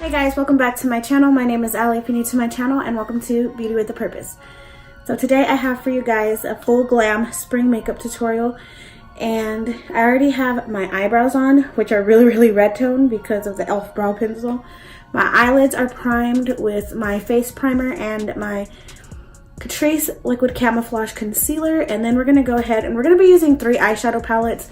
Hey guys, welcome back to my channel. My name is Ali if you're new to my channel, and welcome to Beauty with a Purpose. So today I have for you guys a full glam spring makeup tutorial, and I already have my eyebrows on, which are really red tone because of the e.l.f. brow pencil. My eyelids are primed with my face primer and my Catrice liquid camouflage concealer, and then we're going to go ahead and we're going to be using 3 eyeshadow palettes.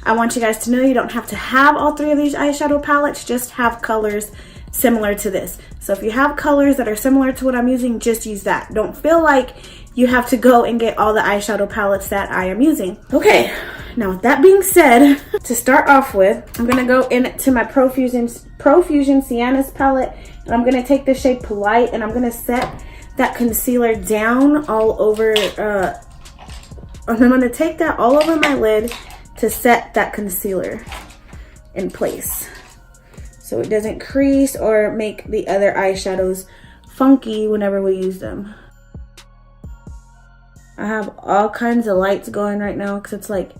I want you guys to know you don't have to have all 3 of these eyeshadow palettes, just have colors similar to this. So if you have colors that are similar to what I'm using, just use that. Don't feel like you have to go and get all the eyeshadow palettes that I am using. Okay, now with that being said, to start off with, I'm gonna go into my Profusion Sienna's palette, and I'm gonna take the shade Polite, and I'm gonna set that concealer down all over, and I'm gonna take that all over my lid to set that concealer in place, so it doesn't crease or make the other eyeshadows funky whenever we use them. I have all kinds of lights going right now because it's like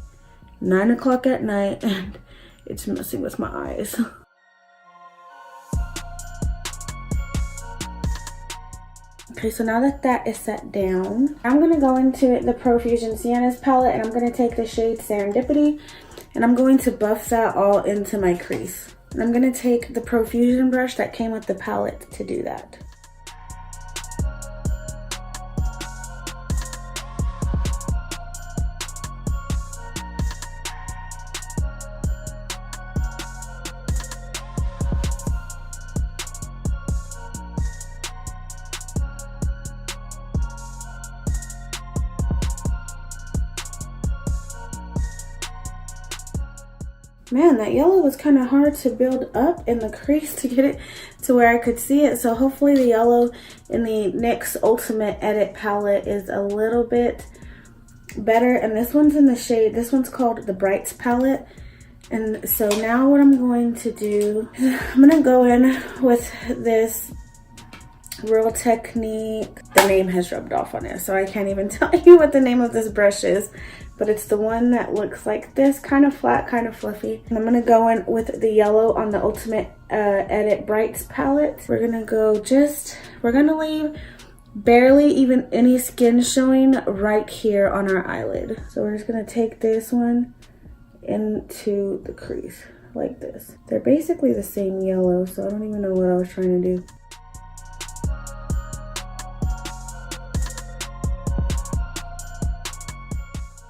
9 o'clock at night and it's messing with my eyes. Okay, so now that that is set down, I'm gonna go into the Profusion Sienna's palette, and I'm gonna take the shade Serendipity, and I'm going to buff that all into my crease. And I'm gonna take the Profusion brush that came with the palette to do that. Man, that yellow was kind of hard to build up in the crease to get it to where I could see it. So hopefully the yellow in the NYX Ultimate Edit palette is a little bit better. And this one's in the shade, this one's called the Brights palette. And so now what I'm going to do, I'm going to go in with this Real Technique. The name has rubbed off on it, so I can't even tell you what the name of this brush is. But it's the one that looks like this, kind of flat, kind of fluffy. And I'm gonna go in with the yellow on the Ultimate Edit Brights palette. We're gonna leave barely even any skin showing right here on our eyelid. So we're just gonna take this one into the crease like this. They're basically the same yellow, so I don't even know what I was trying to do.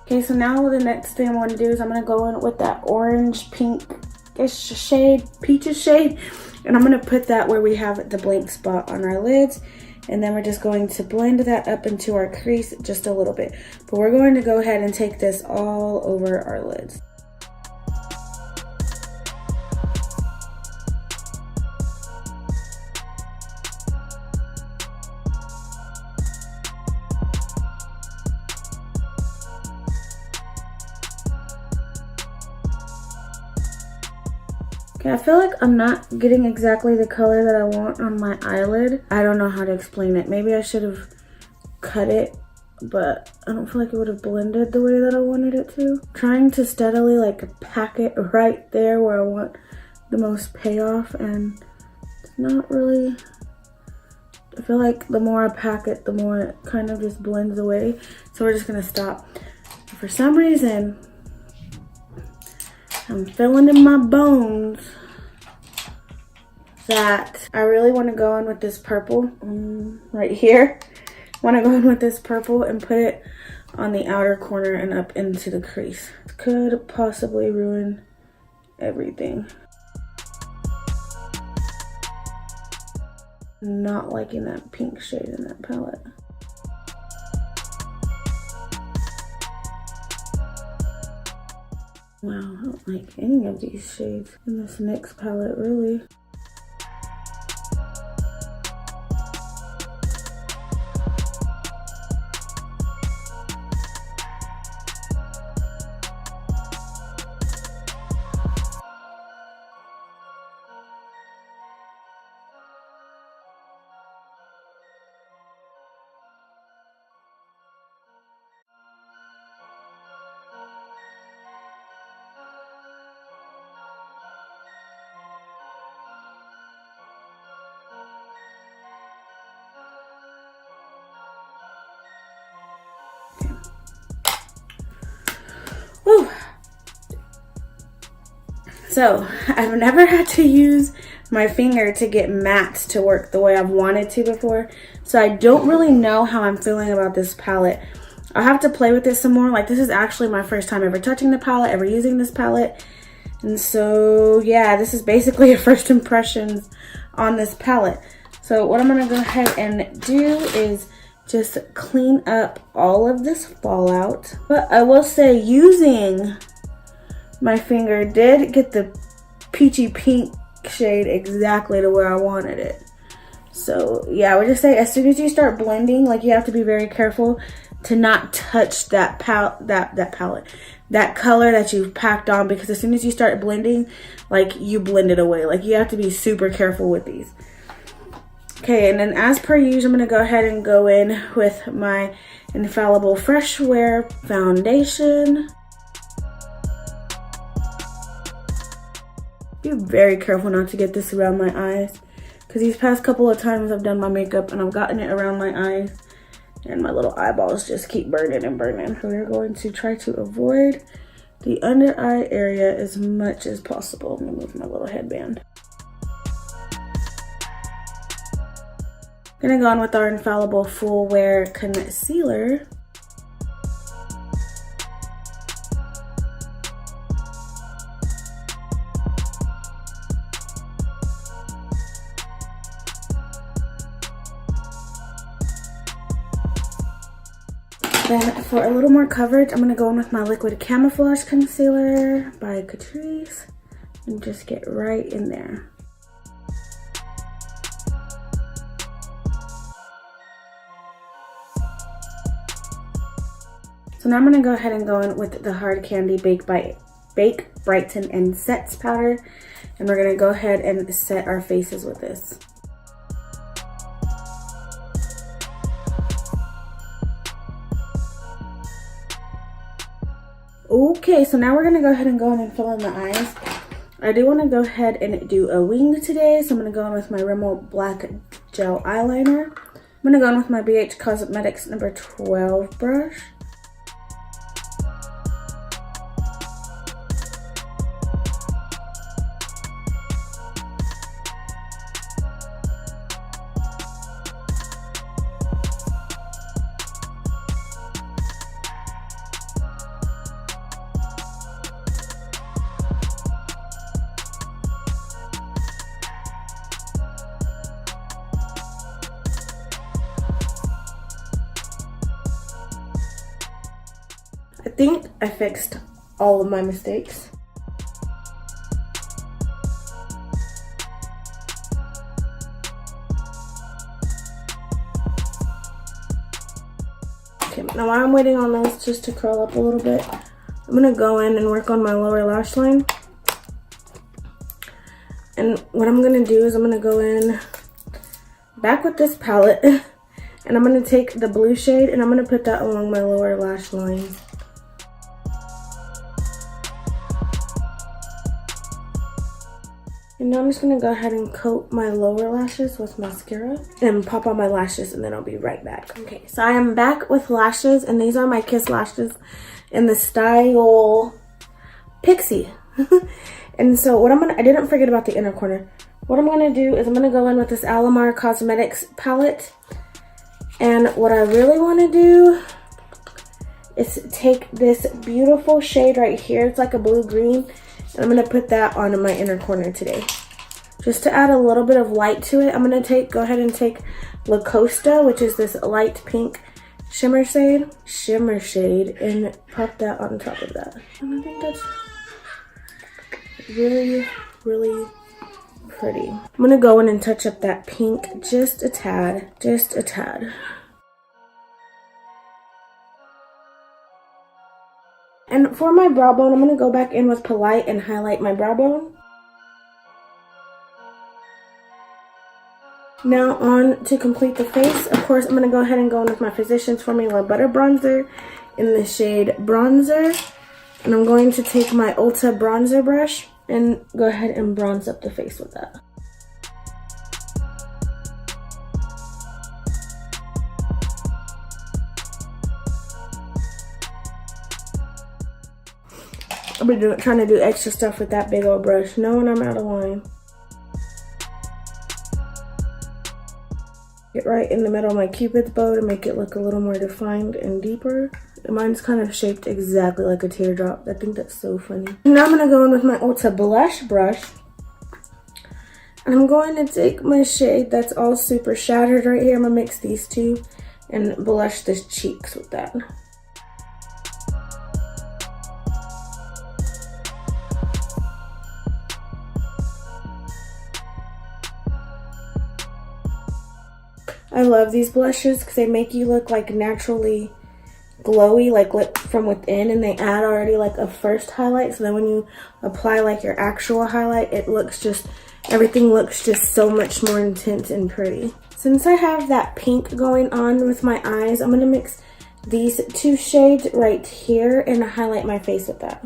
Okay, so now the next thing I'm going to do is I'm going to go in with that orange pink-ish shade, peaches shade, and I'm going to put that where we have the blank spot on our lids, and then we're just going to blend that up into our crease just a little bit. But we're going to go ahead and take this all over our lids. I feel like I'm not getting exactly the color that I want on my eyelid. I don't know how to explain it. Maybe I should have cut it, but I don't feel like it would have blended the way that I wanted it to. Trying to steadily like pack it right there where I want the most payoff, and it's not really, I feel like the more I pack it, the more it kind of just blends away. So we're just gonna stop. For some reason, I'm feeling in my bones that I really want to go in with this purple right here. I want to go in with this purple and put it on the outer corner and up into the crease. It could possibly ruin everything. Not liking that pink shade in that palette. Wow, I don't like any of these shades in this NYX palette, really. Whew. So I've never had to use my finger to get matte to work the way I've wanted to before. So I don't really know how I'm feeling about this palette. I'll have to play with it some more. Like, this is actually my first time ever touching the palette, ever using this palette. And so yeah, this is basically a first impressions on this palette. So what I'm gonna go ahead and do is just clean up all of this fallout. But I will say, using my finger did get the peachy pink shade exactly to where I wanted it. So yeah, I would just say, as soon as you start blending, like, you have to be very careful to not touch that that color that you've packed on, because as soon as you start blending, like, you blend it away. Like, you have to be super careful with these. Okay, and then as per usual, I'm gonna go ahead and go in with my Infallible Fresh Wear foundation. Be very careful not to get this around my eyes, because these past couple of times I've done my makeup and I've gotten it around my eyes and my little eyeballs just keep burning and burning. So we're going to try to avoid the under eye area as much as possible. I'm gonna move my little headband. Gonna go on with our Infallible Full Wear Concealer. Then for a little more coverage, I'm gonna go in with my Liquid Camouflage Concealer by Catrice and just get right in there. So now I'm gonna go ahead and go in with the Hard Candy Bake, Brighten, and Sets powder. And we're gonna go ahead and set our faces with this. Okay, so now we're gonna go ahead and go in and fill in the eyes. I do wanna go ahead and do a wing today, so I'm gonna go in with my Rimmel Black Gel Eyeliner. I'm gonna go in with my BH Cosmetics number 12 brush. I think I fixed all of my mistakes. Okay, now while I'm waiting on those just to curl up a little bit, I'm gonna go in and work on my lower lash line. And what I'm gonna do is I'm gonna go in back with this palette and I'm gonna take the blue shade and I'm gonna put that along my lower lash line. And now I'm just gonna go ahead and coat my lower lashes with mascara and pop on my lashes, and then I'll be right back. Okay, so I am back with lashes, and these are my Kiss lashes in the style Pixie. And so what I didn't forget about the inner corner. What I'm gonna do is I'm gonna go in with this Alamar Cosmetics palette. And what I really wanna do is take this beautiful shade right here. It's like a blue-green. And I'm gonna put that on my inner corner today. Just to add a little bit of light to it, I'm gonna go ahead and take La Costa, which is this light pink shimmer shade, and pop that on top of that. And I think that's really, really pretty. I'm gonna go in and touch up that pink just a tad, And for my brow bone, I'm going to go back in with Polite and highlight my brow bone. Now on to complete the face. Of course, I'm going to go ahead and go in with my Physicians Formula Butter Bronzer in the shade Bronzer. And I'm going to take my Ulta bronzer brush and go ahead and bronze up the face with that. I've been trying to do extra stuff with that big old brush, knowing I'm out of line. Get right in the middle of my cupid's bow to make it look a little more defined and deeper. And mine's kind of shaped exactly like a teardrop. I think that's so funny. Now I'm gonna go in with my Ulta blush brush. And I'm going to take my shade that's all super shattered right here. I'm gonna mix these two and blush the cheeks with that. I love these blushes because they make you look like naturally glowy, like lit from within, and they add already like a first highlight, so then when you apply like your actual highlight, it looks just, everything looks just so much more intense and pretty. Since I have that pink going on with my eyes, I'm gonna mix these two shades right here and highlight my face with that.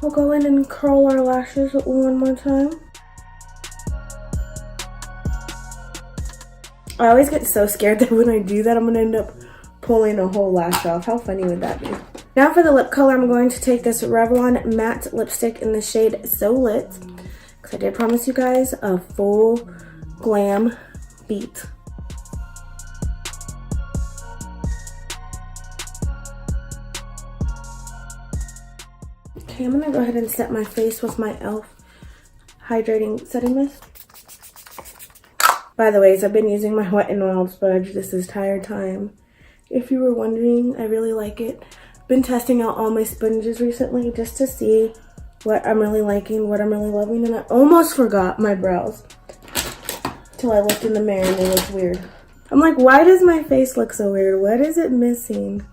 We'll go in and curl our lashes one more time. I always get so scared that when I do that, I'm gonna end up pulling a whole lash off. How funny would that be? Now for the lip color, I'm going to take this Revlon matte lipstick in the shade So Lit, because I did promise you guys a full glam beat. Okay, I'm gonna go ahead and set my face with my e.l.f. hydrating setting mist. By the way, I've been using my Wet n Wild sponge this entire time. If you were wondering, I really like it. Been testing out all my sponges recently just to see what I'm really liking, what I'm really loving, and I almost forgot my brows till I looked in the mirror and they looked weird. I'm like, why does my face look so weird? What is it missing?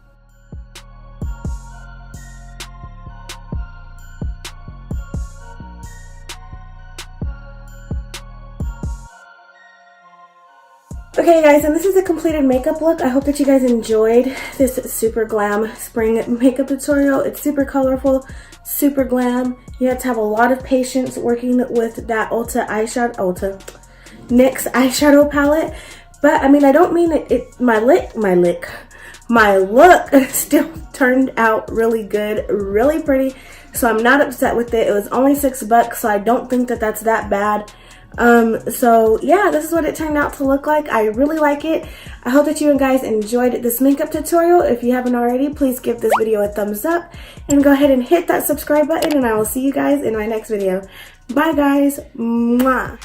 Okay guys, and this is a completed makeup look. I hope that you guys enjoyed this super glam spring makeup tutorial. It's super colorful, super glam. You have to have a lot of patience working with that NYX eyeshadow palette. But I mean, I don't mean my look still turned out really good, really pretty. So I'm not upset with it. It was only $6, so I don't think that that's that bad. So yeah, this is what it turned out to look like. I really like it. I hope that you guys enjoyed this makeup tutorial. If you haven't already, please give this video a thumbs up and go ahead and hit that subscribe button, and I will see you guys in my next video. Bye guys. Mwah.